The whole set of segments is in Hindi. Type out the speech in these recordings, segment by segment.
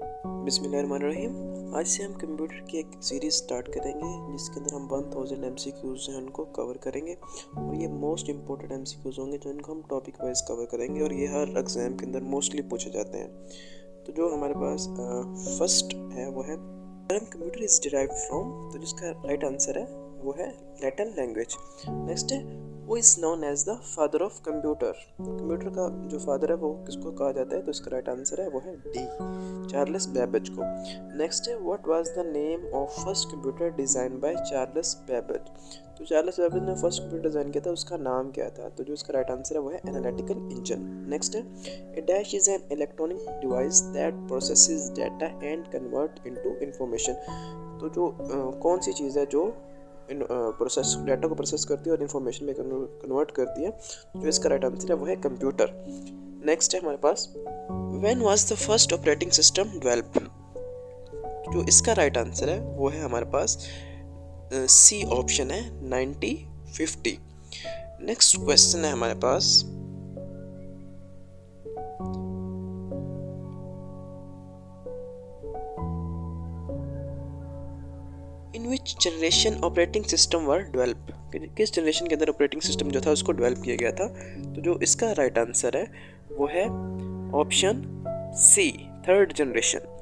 बिस्मिल्लाहिर्रहमानिर्रहीम। आज से हम कंप्यूटर की एक सीरीज़ स्टार्ट करेंगे जिसके अंदर हम 1000 MCQs हैं उनको कवर करेंगे और ये मोस्ट इंपॉर्टेंट MCQs होंगे जो इनको हम टॉपिक वाइज कवर करेंगे और ये हर एग्ज़ाम के अंदर मोस्टली पूछे जाते हैं। तो जो हमारे पास फर्स्ट है वो है कंप्यूटर इज़ डिराइव्ड फ्रॉम, तो जिसका राइट आंसर है वो है लैटिन लैंग्वेज। नेक्स्ट है वो is known as the father of computer. Computer का जो फादर है वो किसको कहा जाता है, तो इसका राइट आंसर है वो है डी, चार्ल्स बेबेज को। नेक्स्ट है what was the name of first computer design by Charles Babbage. तो चार्ल्स बेबेज ने फर्स्ट कंप्यूटर डिज़ाइन किया था, उसका नाम क्या था, तो जो इसका राइट आंसर है वो है एनालिटिकल इंजन। नेक्स्ट है A dash is an electronic device that processes data and convert into information. तो जो कौन सी चीज़ है जो प्रोसेस डाटा को प्रोसेस करती है और इन्फॉर्मेशन में कन्वर्ट करती है, जो इसका राइट आंसर है वो है कंप्यूटर। नेक्स्ट है हमारे पास when was the first operating system developed. जो इसका राइट आंसर है वो है हमारे पास सी ऑप्शन है 1950। नेक्स्ट क्वेश्चन है हमारे पास in which generation operating system were develop. किस जनरेशन के अंदर ऑपरेटिंग सिस्टम जो था उसको डेवलप किया गया था, तो जो इसका राइट आंसर है वो है option C, third generation.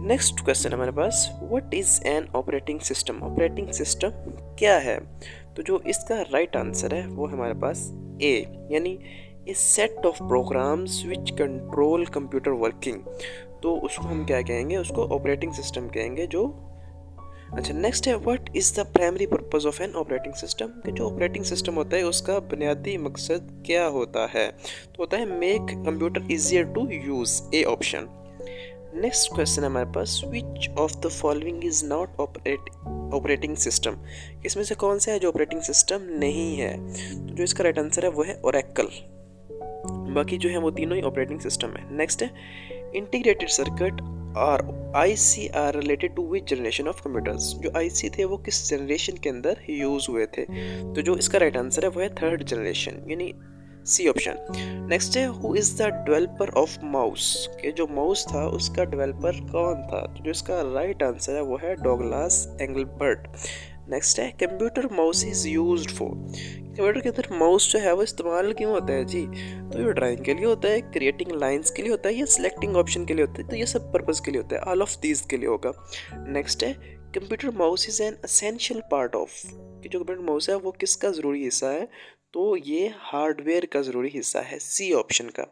Next question हमारे पास what is an operating system. Operating system क्या है, तो जो इसका राइट आंसर है वो हमारे पास ए, यानी a set of programs which control computer working. तो उसको हम क्या कहेंगे, उसको ऑपरेटिंग सिस्टम कहेंगे जो। अच्छा, नेक्स्ट है what is the primary purpose of N operating system. कि जो ऑपरेटिंग सिस्टम होता है उसका बुनियादी मकसद क्या होता है, तो होता है make computer easier to use, A option. Next question है हमारे पास which of the following is not operating system. इसमें से कौन सा है जो ऑपरेटिंग सिस्टम नहीं है, तो जो इसका राइट आंसर है वो है ओरेकल। बाकी जो है वो तीनों ही ऑपरेटिंग सिस्टम है। नेक्स्ट है इंटीग्रेटेड सर्किट और IC are related to which generation of computers. जो IC थे वो किस जनरेशन के अंदर यूज हुए थे, तो जो इसका राइट आंसर है वो है थर्ड जनरेशन, यानी सी ऑप्शन। नेक्स्ट है who is the developer of mouse. के जो माउस था उसका डेवलपर कौन था, तो जो इसका राइट आंसर है वो है डॉगलास एंगलबर्ट। नेक्स्ट है computer mouse is used for. Computer के अंदर माउस जो है वो इस्तेमाल क्यों होता है जी, तो ये ड्राइंग के लिए होता है, क्रिएटिंग लाइंस के लिए होता है, या सिलेक्टिंग ऑप्शन के लिए होता है, तो ये सब पर्पस के लिए होता है, ऑल ऑफ दीज के लिए होगा। नेक्स्ट है computer mouse is an essential part of. कि जो कंप्यूटर माउस है वो किसका ज़रूरी हिस्सा है, तो ये हार्डवेयर का ज़रूरी हिस्सा है, सी ऑप्शन का।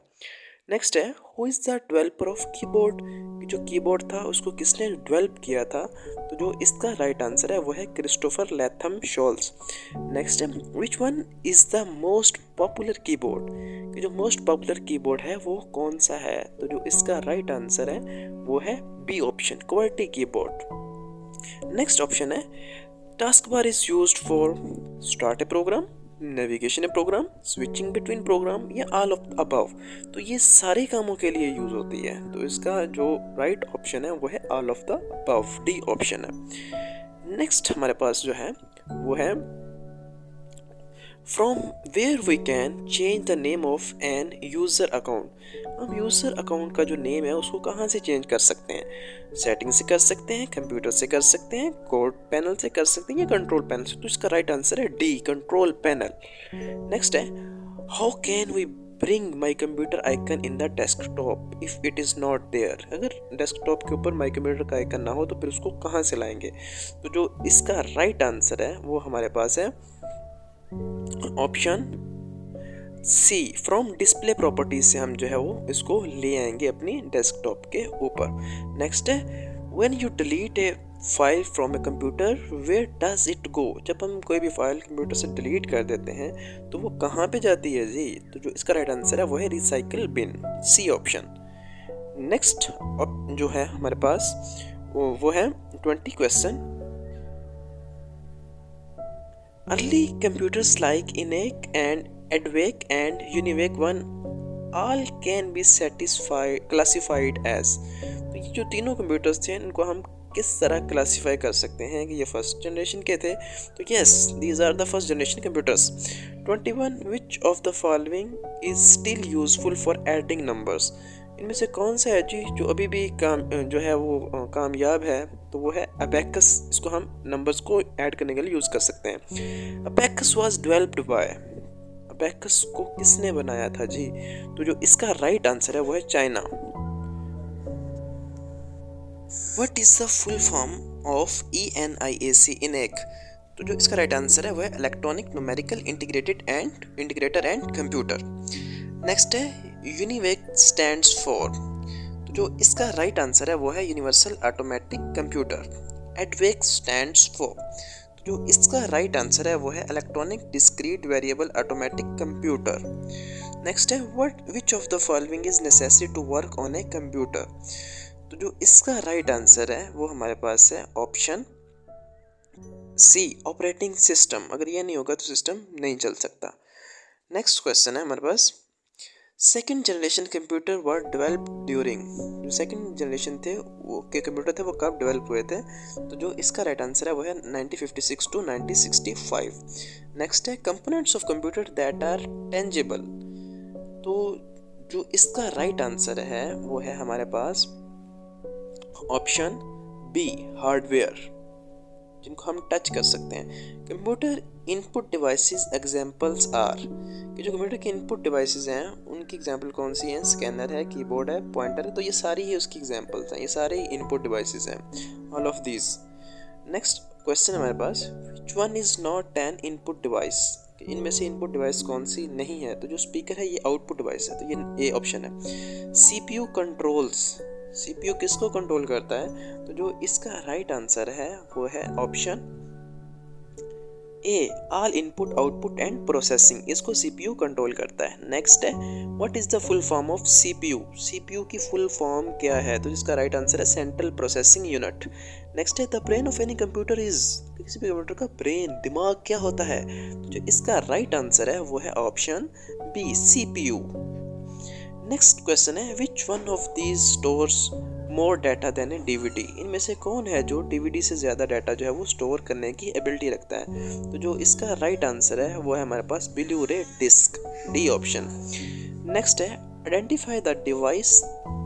नेक्स्ट है who is the developer of keyboard. कि जो कीबोर्ड था उसको किसने डेवलप किया था, तो जो इसका राइट आंसर है वो है क्रिस्टोफर लैथम शोल्स। नेक्स्ट है which one is the most popular keyboard. कि जो मोस्ट पॉपुलर कीबोर्ड है वो कौन सा है, तो जो इसका राइट आंसर है वो है B option, QWERTY keyboard. Next option है task bar is used for start a program, navigation a program, switching between program, या ऑल ऑफ अबव। तो ये सारे कामों के लिए यूज होती है, तो इसका जो राइट ऑप्शन है वो है all of the above, D option है। नेक्स्ट हमारे पास जो है वो है from where we can change the name of an user account. हम यूज़र अकाउंट का जो नेम है उसको कहाँ से चेंज कर सकते हैं, सेटिंग से कर सकते हैं, कंप्यूटर से कर सकते हैं, कोड पैनल से कर सकते हैं, या कंट्रोल पैनल से, तो इसका राइट आंसर है डी, कंट्रोल पैनल। नेक्स्ट है how can we bring my computer icon in the desktop if it is not there. अगर डेस्कटॉप के ऊपर माई कंप्यूटर का आइकन ना हो तो फिर उसको कहाँ से लाएंगे, तो जो इसका राइट आंसर है वो हमारे पास है option C, from display properties से हम जो है वो इसको ले आएंगे अपनी डेस्कटॉप के ऊपर। नेक्स्ट है when you delete a file from a computer where does it go. जब हम कोई भी फाइल कंप्यूटर से डिलीट कर देते हैं तो वो कहाँ पे जाती है जी, तो जो इसका राइट आंसर है वो है recycle bin, C option. Next जो है हमारे पास वो है 20 question. Early computers like ENIAC and EDVAC and UNIVAC 1 all can be classified as। तो ये जो तीनों कंप्यूटर्स थे इनको हम किस तरह क्लासीफाई कर सकते हैं कि ये फर्स्ट जनरेशन के थे, तो yes these are the first generation computers. 21 which of the following is still useful for adding numbers. इनमें से कौन सा है जी जो अभी भी जो है वो कामयाब है, तो वो है अबेकस। इसको हम नंबर्स को ऐड करने के लिए यूज़ कर सकते हैं। Abacus was developed by, abacus को किसने बनाया था जी? तो जो इसका राइट आंसर है वो है China. What is the full form of ENIAC, इनेक? तो जो इसका राइट आंसर है वो है electronic numerical integrator and computer. Next है यूनिवेक स्टैंड्स फॉर, तो जो इसका राइट आंसर है वो है universal automatic computer. एडवेक stands for, तो जो इसका राइट आंसर है वो है electronic discrete variable automatic computer. Next है what which of the following is necessary to work on a computer? तो जो इसका राइट आंसर है वो हमारे पास है ऑप्शन सी, ऑपरेटिंग सिस्टम। अगर ये नहीं होगा तो सिस्टम नहीं चल सकता। नेक्स्ट क्वेश्चन है हमारे पास, second generation computer were develop during, जो सेकेंड जनरेशन थे वो के कंप्यूटर थे वो कब डेवलप हुए थे? तो जो इसका राइट आंसर है वो है 1956 to 1965। नेक्स्ट है components of computer that are tangible, तो जो इसका राइट आंसर है वो है हमारे पास ऑप्शन बी, हार्डवेयर, जिनको हम टच कर सकते हैं। Computer input devices examples are, कि जो कंप्यूटर के इनपुट डिवाइसेस हैं उनकी एग्जांपल कौन सी हैं? स्कैनर है, कीबोर्ड है, पॉइंटर है, तो ये सारी ही उसकी एग्जांपल्स हैं, ये सारे ही इनपुट डिवाइसेस हैं, all of these. Next question हमारे पास, which one is not an input device, इनमें से इनपुट डिवाइस कौन सी नहीं है? तो जो स्पीकर है ये आउटपुट डिवाइस है, तो ये ऑप्शन है। CPU कंट्रोल्स, CPU किसको कंट्रोल करता है? तो जो इसका राइट आंसर है वो है option A, all input output and processing, इसको CPU कंट्रोल करता है। नेक्स्ट है what is the full form of CPU, CPU की फुल फॉर्म क्या है? तो जिसका राइट आंसर है सेंट्रल प्रोसेसिंग यूनिट। नेक्स्ट है the brain of any computer is, किसी भी कंप्यूटर का ब्रेन, दिमाग क्या होता है? तो जो इसका राइट आंसर है वो है option B, CPU। Next question है which one of these stores more data than a DVD, इनमें से कौन है जो DVD से ज़्यादा डाटा जो है वो स्टोर करने की एबिलिटी रखता है? तो जो इसका राइट आंसर है वो है हमारे पास blu ray disc, D option. Next है identify the device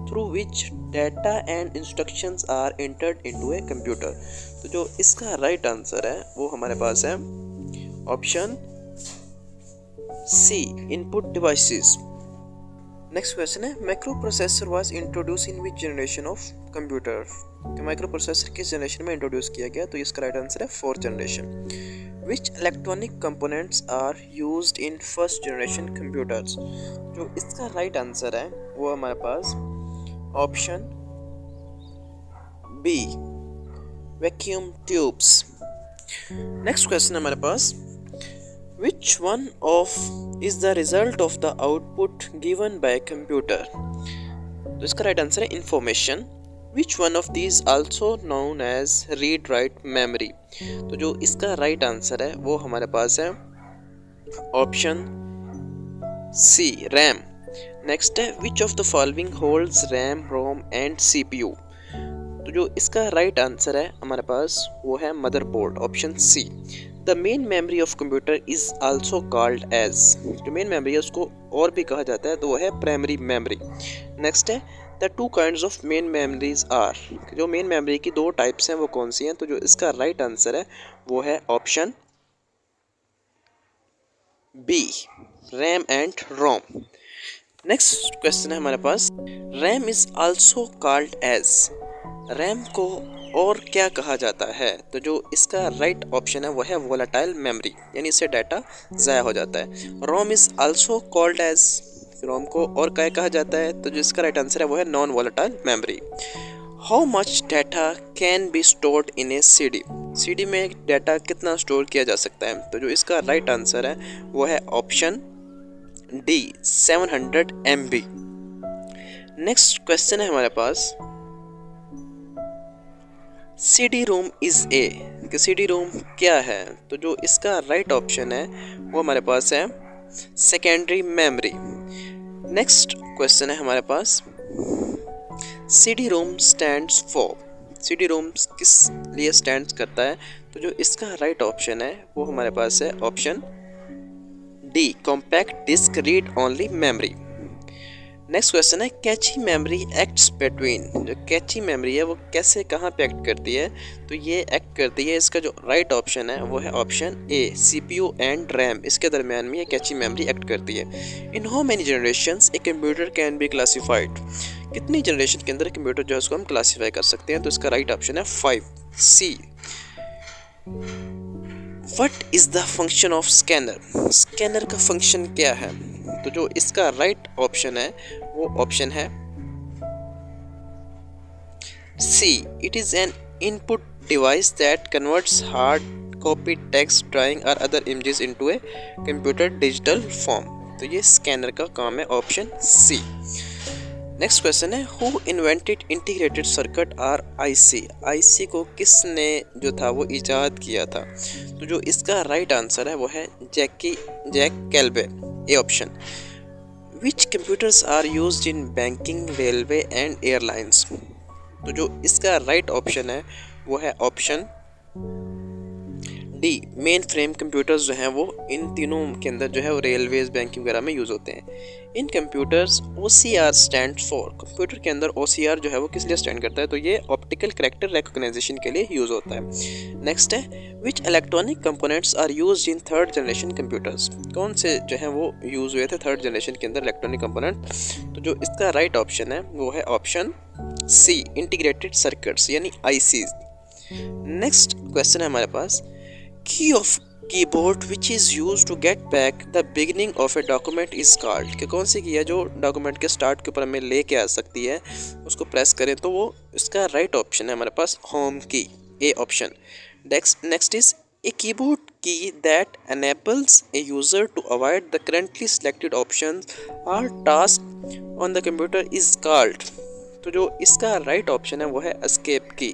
through which data and instructions are entered into a computer, तो जो इसका राइट आंसर है वो हमारे पास है option C, input devices. Next question है micro processor was introduce in which generation of computer, तो माइक्रो प्रोसेसर किस जनरेशन में इंट्रोड्यूस किया गया? तो इसका राइट आंसर है 4th generation. Which electronic components are used in first generation computers, जो इसका राइट आंसर है वो हमारे पास option B, vacuum tubes. Next question है हमारे पास, which one of is the result of the output given by a computer, तो इसका राइट आंसर है information. which one of these also known as read write memory, तो जो इसका राइट आंसर है वो हमारे पास है ऑप्शन सी, रैम। नेक्स्ट है which of the following holds RAM, ROM and CPU, तो जो इसका राइट आंसर है हमारे पास वो है motherboard, option C. The main memory of computer is also called as, जो मेन मेमोरी है उसको और भी कहा जाता है तो वो है प्राइमरी मेमोरी। नेक्स्ट है the two kinds of main memories are, जो मेन मेमोरी की दो टाइप्स हैं वो कौन सी हैं? तो जो इसका राइट आंसर है वो है option B, RAM and ROM. Next question है हमारे पास, RAM is also called as, RAM को और क्या कहा जाता है? तो जो इसका राइट ऑप्शन है वो है वोलेटाइल मेमोरी, यानी इससे डाटा ज़ाया हो जाता है। रोम इज आल्सो कॉल्ड एज, रोम को और क्या कहा जाता है? तो जो इसका राइट आंसर है वो है non volatile memory. How much data can be stored in A CD, CD में डाटा कितना स्टोर किया जा सकता है? तो जो इसका राइट आंसर है वो है option D, 700 MB। Next question है हमारे पास, CD-ROM इज ए, कि CD-ROM क्या है? तो जो इसका राइट ऑप्शन है वो हमारे पास है सेकेंडरी मेमोरी। नेक्स्ट क्वेश्चन है हमारे पास, CD-ROM स्टैंड्स फॉर, CD-ROM किस लिए स्टैंड्स करता है? तो जो इसका राइट ऑप्शन है वो हमारे पास है option D, compact disk read only memory. Next question है कैची मेमोरी एक्ट्स बिटवीन। जो कैची मेमोरी है वो कैसे कहाँ पे एक्ट करती है, तो ये एक्ट करती है, इसका जो राइट ऑप्शन है वो है option A CPU and RAM, इसके दरमियान में ये कैची मेमोरी एक्ट करती है। In how many generations a computer can be classified. कितनी जनरेशन के अंदर कंप्यूटर जो है उसको हम क्लासीफाई कर सकते हैं, तो इसका राइट ऑप्शन है 5 C. What is the function of scanner. Scanner का फंक्शन क्या है, तो जो इसका राइट ऑप्शन है वो ऑप्शन है C. It is an input device that converts hard copy text drawing और other images into a computer digital form. तो ये स्कैनर का काम है, ऑप्शन सी। नेक्स्ट क्वेश्चन है हु इन्वेंटेड इंटीग्रेटेड सर्किट और आईसी। आईसी को किसने जो था वो इजाद किया था, तो जो इसका राइट आंसर है वो है Jack Kilby, A option. Which computers are used in banking railway and airlines. तो जो इसका राइट ऑप्शन है वो है option D main frame computers जो हैं वो इन तीनों के अंदर जो है वो रेलवेज बैंकिंग वगैरह में यूज़ होते हैं। In computers OCR stand for. Computer के अंदर OCR जो है वो किस लिए स्टैंड करता है, तो ये ऑप्टिकल कैरेक्टर रिकॉग्नाइजेशन के लिए यूज़ होता है। नेक्स्ट है which electronic components are used in third generation computers. कौन से जो है वो यूज़ हुए थे थर्ड जनरेशन के अंदर इलेक्ट्रॉनिक कंपोनेंट, तो जो इसका राइट ऑप्शन है वो है ऑप्शन सी इंटीग्रेटेड सर्किट्स यानी ICs। नेक्स्ट क्वेश्चन है हमारे पास key of keyboard which is use to get back the beginning of a document is called. कि कौन सी की है जो डॉक्यूमेंट के स्टार्ट के ऊपर हमें लेके आ सकती है, उसको प्रेस करें तो वो इसका राइट ऑप्शन है हमारे पास होम की, ए option. Next is a keyboard की that enables a user to avoid the currently selected options or task on the computer is called। तो जो इसका राइट ऑप्शन है वो है एस्केप की,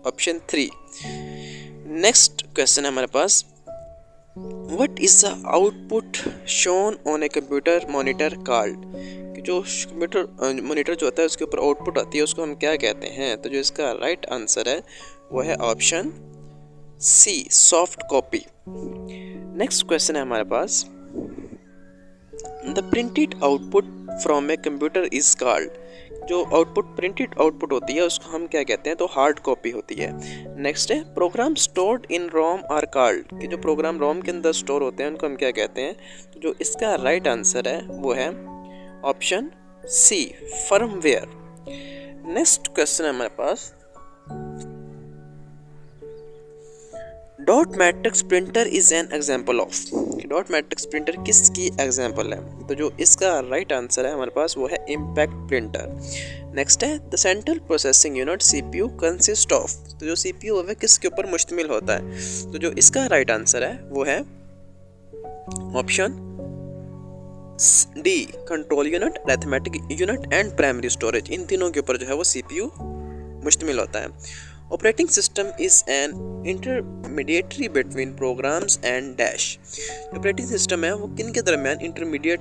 ऑप्शन 3। नेक्स्ट क्वेश्चन है हमारे पास what is the output shown on a computer monitor called. कि जो कंप्यूटर मॉनिटर जो होता है उसके ऊपर आउटपुट आती है उसको हम क्या कहते हैं, तो जो इसका राइट आंसर है वो है option C soft copy. Next question है हमारे पास the printed output from a computer is called. जो आउटपुट प्रिंटेड आउटपुट होती है उसको हम क्या कहते हैं, तो हार्ड कॉपी होती है। नेक्स्ट है program stored in ROM are called. कि जो प्रोग्राम रोम के अंदर स्टोर होते हैं उनको हम क्या कहते हैं, तो जो इसका राइट आंसर है वो है option C firmware. Next question है हमारे पास dot matrix printer is an example of. Dot matrix printer किसकी एग्जाम्पल है, तो जो इसका राइट आंसर है हमारे पास वो है इम्पैक्ट प्रिंटर। नेक्स्ट है the central processing unit CPU consist of. तो जो CPU है किसके ऊपर मुश्तमिल होता है, तो जो इसका राइट आंसर है वो है option D control unit, arithmetic unit and primary storage. इन तीनों के ऊपर जो है वो CPU मुश्तमिल होता है। Operating system is an intermediatory between programs and dash. Operating system है वो किन के दरमियान इंटरमीडिएट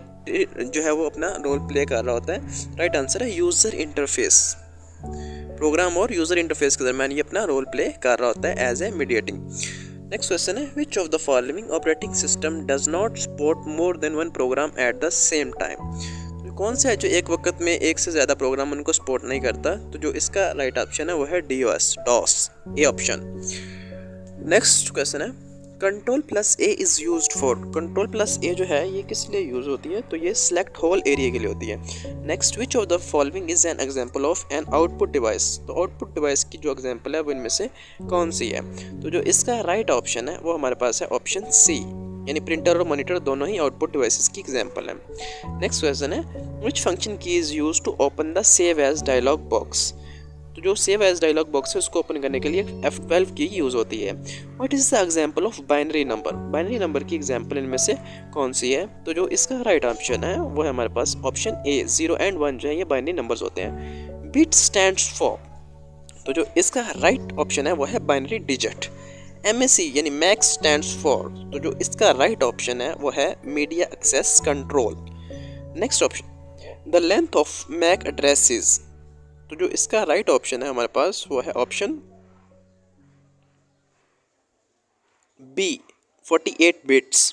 जो है वो अपना रोल प्ले कर रहा होता है, राइट आंसर है यूज़र इंटरफेस। प्रोग्राम और यूज़र इंटरफेस के दरमियान ये अपना रोल प्ले कर रहा होता है as a mediating. Next question है which of the following operating system does not support more than one program at the same time. कौन सा है जो एक वक्त में एक से ज़्यादा प्रोग्राम उनको सपोर्ट नहीं करता, तो जो इसका राइट ऑप्शन है वो है DOS, A option. Next question है control plus A is used for. Control plus A जो है ये किस लिए यूज़ होती है, तो ये सिलेक्ट होल एरिया के लिए होती है। Next which of the following is an example of an output device. तो आउटपुट डिवाइस की जो एग्जांपल है वो इनमें से कौन सी है, तो जो इसका राइट ऑप्शन है वो हमारे पास है ऑप्शन सी, यानी प्रिंटर और मॉनिटर दोनों ही आउटपुट डिवाइसेस की एग्जांपल है। नेक्स्ट क्वेश्चन है which function key is use to open the save as dialog box. तो जो सेव एज डायलॉग बॉक्स है उसको ओपन करने के लिए F12 की यूज़ होती है। What is the example of binary number. Binary number की एग्जांपल इनमें से कौन सी है, तो जो इसका राइट ऑप्शन है वो है हमारे पास ऑप्शन ए 0 and 1 जो है ये बाइनरी नंबर्स होते हैं। Bit stands for. तो जो इसका राइट ऑप्शन है वो है बाइनरी डिजिट। MAC यानी मैक्स स्टैंड्स फॉर। तो जो इसका राइट ऑप्शन है वो है media access control. Next option the length of MAC addresses. तो जो इसका राइट ऑप्शन है हमारे पास वो है option B 48 bits.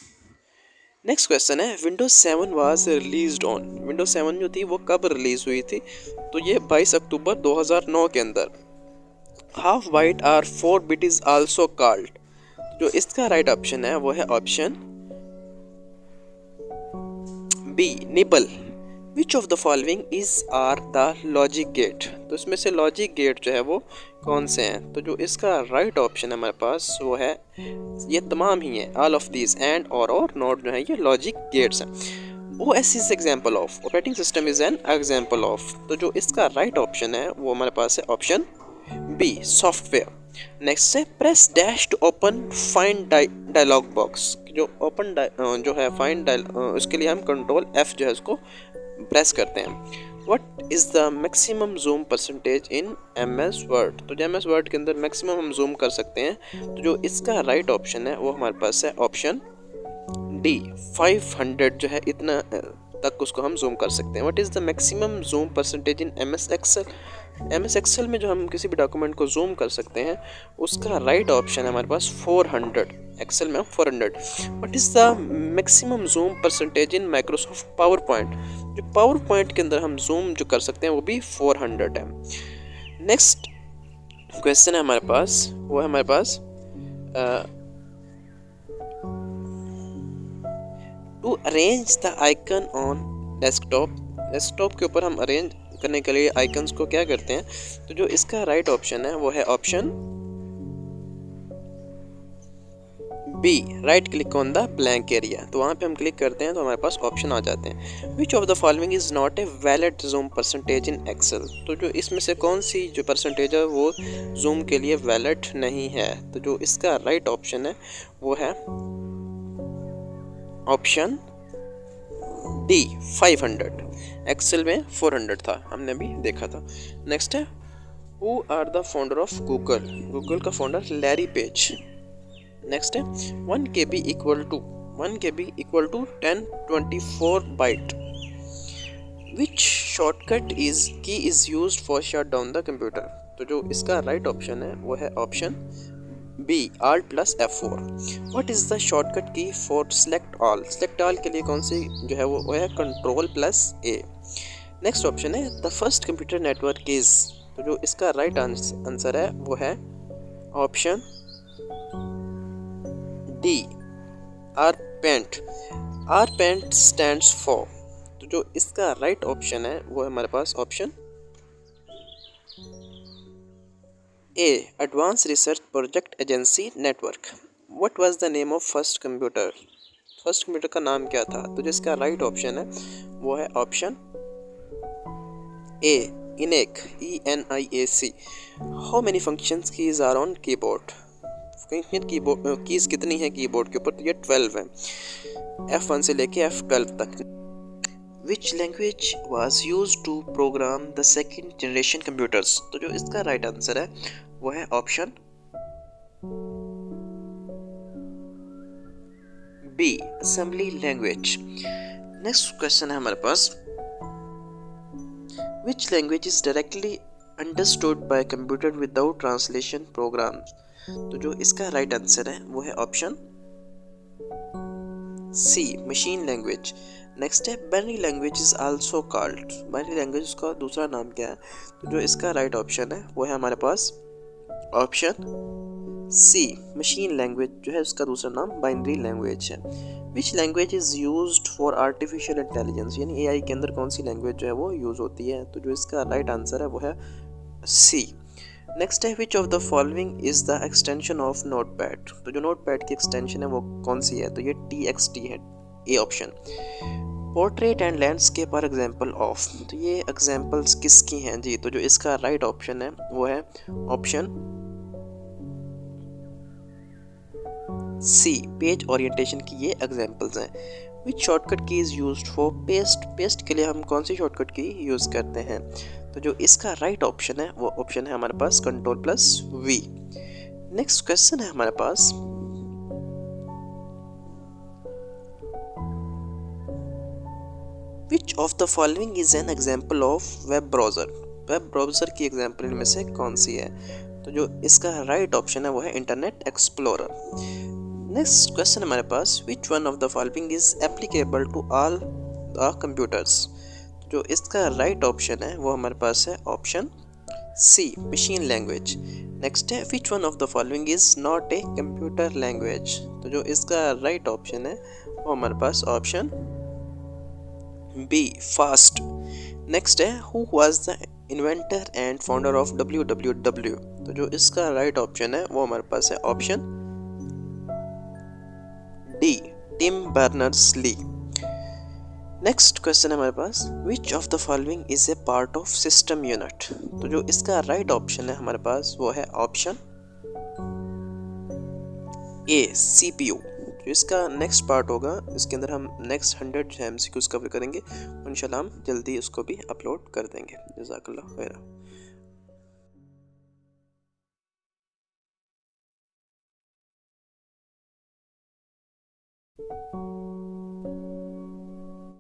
Next question है Windows 7 was released on, Windows 7 जो थी वो कब रिलीज हुई थी, तो ये 22 अक्टूबर 2009 के अंदर। Half byte or 4 bit is also called, जो इसका राइट ऑप्शन है वो है option B nibble. Which of the following is are the logic gate, तो इसमें से लॉजिक गेट जो है वो कौन से हैं, तो जो इसका राइट ऑप्शन है हमारे पास वो है, ये तमाम ही है, ऑल ऑफ दीज, एंड और नॉट जो है ये लॉजिक गेट्स हैं। OS is example of, operating system is an example of, तो जो इसका राइट ऑप्शन है वो हमारे पास है ऑप्शन बी सॉफ्टवेयर। नेक्स्ट है press dash to open find dialog box, जो ओपन जो है फाइंड उसके लिए हम कंट्रोल F जो है उसको प्रेस करते हैं। What is the maximum zoom percentage in MS Word, तो MS Word के अंदर मैक्सिमम हम जूम कर सकते हैं, तो जो इसका राइट ऑप्शन है वो हमारे पास है ऑप्शन डी 500 जो है इतना तक उसको हम जूम कर सकते हैं। What is the maximum zoom percentage in MS Excel, MS Excel में जो हम किसी भी डॉक्यूमेंट को जूम कर सकते हैं उसका राइट ऑप्शन है हमारे पास 400, एक्सेल में 400। What is the maximum zoom percentage in Microsoft power point, जो पावर पॉइंट के अंदर हम जूम जो कर सकते हैं वो भी 400 है। नेक्स्ट क्वेश्चन है हमारे पास वो है हमारे पास to arrange the icon on desktop, desktop के ऊपर हम अरेंज करने के लिए आइकन्स को क्या करते हैं, तो जो इसका राइट ऑप्शन है वो है option B right click on the blank area, तो वहाँ पे हम क्लिक करते हैं तो हमारे पास ऑप्शन आ जाते हैं। Which of the following is not a valid zoom percentage in Excel, तो जो इसमें से कौन सी जो परसेंटेज है वो जूम के लिए वैलिड नहीं है, तो जो इसका राइट ऑप्शन है वो है ऑप्शन डी 500, एक्सेल में 400 था, हमने अभी देखा था। नेक्स्ट है who are the founder of Google, Google का फाउंडर लैरी पेज। नेक्स्ट है 1 KB equal to 1024 byte, which shortcut key is used for shut down the computer, तो जो इसका राइट ऑप्शन है वो है option B Alt+F4। What is the shortcut key for select all, select all के लिए कौन सी जो है वो है Ctrl+A। नेक्स्ट ऑप्शन है the first computer network is, तो जो इसका राइट आंसर है वो है option D ARPANET, ARPANET stands for, तो जो इसका राइट ऑप्शन है वो है हमारे पास option A advance research project agency network. What was the name of first computer, first computer का नाम क्या था, तो जिसका राइट ऑप्शन है वो है option A ENIAC, ENIAC। How many functions keys are on keyboard, keyboard keys कितनी है कीबोर्ड के ऊपर, तो ये 12 है, F1 से लेके F12 तक। Which language was used to program the second generation computers, तो जो इसका राइट आंसर है वो है option B assembly language. Next question है हमारे पास which language is directly understood by computer without translation program, तो जो इसका राइट आंसर है वो है option C machine language. Next है binary language is also called, binary language का दूसरा नाम क्या है, तो जो इसका राइट ऑप्शन है वो है हमारे पास ऑप्शन सी मशीन लैंग्वेज जो है उसका दूसरा नाम बाइनरी लैंग्वेज है। विच language is used for artificial intelligence, यानी AI के अंदर कौन सी लैंग्वेज जो है वो यूज होती है, तो जो इसका राइट आंसर है वो है सी। नेक्स्ट है which of the following is the extension of notepad, तो जो नोटपैड की एक्सटेंशन है वो कौन सी है, तो ये TXT है, A option. Portrait and landscape are example of, तो ये एग्जाम्पल्स किसकी हैं जी, तो जो इसका राइट ऑप्शन है वो है ऑप्शन सी पेज ओरिएंटेशन की ये एग्जाम्पल्स हैं। विच shortcut key is used for paste, paste के लिए हम कौन सी शॉर्टकट की यूज़ करते हैं, तो जो इसका राइट ऑप्शन है वो ऑप्शन है हमारे पास Ctrl+V। नेक्स्ट क्वेश्चन है हमारे पास which of the following is an example of web browser, web browser की एग्जाम्पल इनमें से कौन सी है, तो जो इसका राइट ऑप्शन है वो है इंटरनेट एक्सप्लोरर। नेक्स्ट क्वेश्चन हमारे पास, which one of the following is applicable to all the computers. जो इसका राइट ऑप्शन है वो हमारे पास है option C, machine language. Next है, which one of the following is not a computer language. तो जो इसका राइट ऑप्शन है वो हमारे पास ऑप्शन बी, फास्ट। नेक्स्ट है, who was the inventor and founder of WWW। तो जो इसका राइट ऑप्शन है वो हमारे पास है option D, Tim Berners Lee. Next question है हमारे पास, which of the following is a part of system unit. तो जो इसका राइट ऑप्शन है हमारे पास वो है ऑप्शन ए, CPU। जो इसका नेक्स्ट पार्ट होगा, इसके अंदर हम नेक्स्ट 100 MCQs कवर करेंगे, इंशाल्लाह हम जल्दी उसको भी अपलोड कर देंगे। जज़ाकल्लाह खैरा।